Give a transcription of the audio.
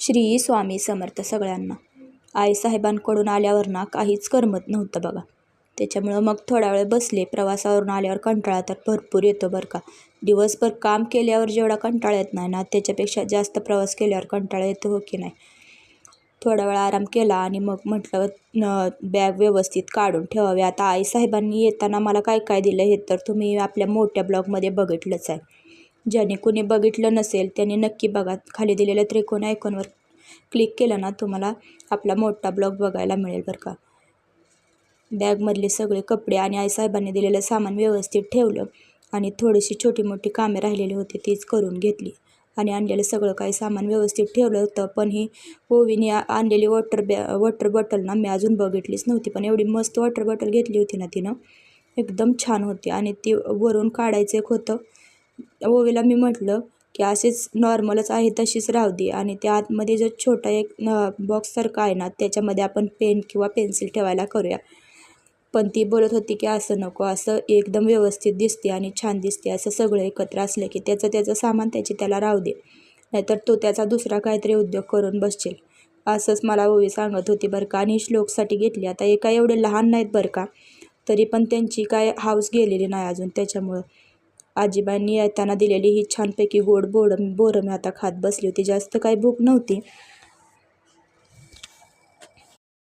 श्री स्वामी समर्थ सगळ्यांना. आईसाहेबांकडून आल्यावर ना काहीच करमत नव्हतं बघा. त्याच्यामुळं मग थोडा वेळ बसले. प्रवासावरून आल्यावर कंटाळा तर भरपूर येतो बरं का. दिवसभर काम केल्यावर जेवढा कंटाळा येत नाही ना, त्याच्यापेक्षा जास्त प्रवास केल्यावर कंटाळा येतो, हो की नाही. थोडा वेळ आराम केला आणि मग म्हटलं बॅग व्यवस्थित काढून ठेवावी. आता आईसाहेबांनी येताना मला काय काय दिलं हे तर तुम्ही आपल्या मोठ्या ब्लॉगमध्ये बघितलंच आहे. ज्याने कुणी बघितलं नसेल त्याने नक्की बघा. खाली दिलेल्या त्रिकोणी आयकॉनवर क्लिक केलं ना, तुम्हाला आपला मोठा ब्लॉग बघायला मिळेल बरं का. बॅगमधले सगळे कपडे आणि आईसाहेबांनी दिलेलं सामान व्यवस्थित ठेवलं आणि थोडीशी छोटी मोठी कामे राहिलेली होती तीच करून घेतली आणि आणलेलं सगळं काही सामान व्यवस्थित ठेवलं होतं. पण ही ओवीने आणलेली वॉटर बॉटल ना मी अजून बघितलीच नव्हती. पण एवढी मस्त वॉटर बॉटल घेतली होती ना तिनं, एकदम छान होती. आणि ती वरून काढायचं एक होतं. ओवीला मी म्हटलं की असेच नॉर्मलच आहे तशीच राहू दे आणि त्या आतमध्ये जो छोटा एक बॉक्ससारखा आहे ना, त्याच्यामध्ये आपण पेन किंवा पेन्सिल ठेवायला करूया. पण ती बोलत होती की असं नको, असं एकदम व्यवस्थित दिसते आणि छान दिसते. असं सगळं एकत्र असलं की त्याचं सामान त्याला राहू दे, नाहीतर तो त्याचा दुसरा काहीतरी उद्योग करून बसशील, असंच मला ओवी सांगत होती बरं का. आणि श्लोकसाठी घेतली. आता हे काय एवढे लहान नाहीत बरं का, तरी पण त्यांची काय हाऊस गेलेली नाही अजून. त्याच्यामुळं आजीबाईंनी येताना दिलेली ही छानपैकी गोड बोरं मी आता खात बसली होती. जास्त काही भूक नव्हती.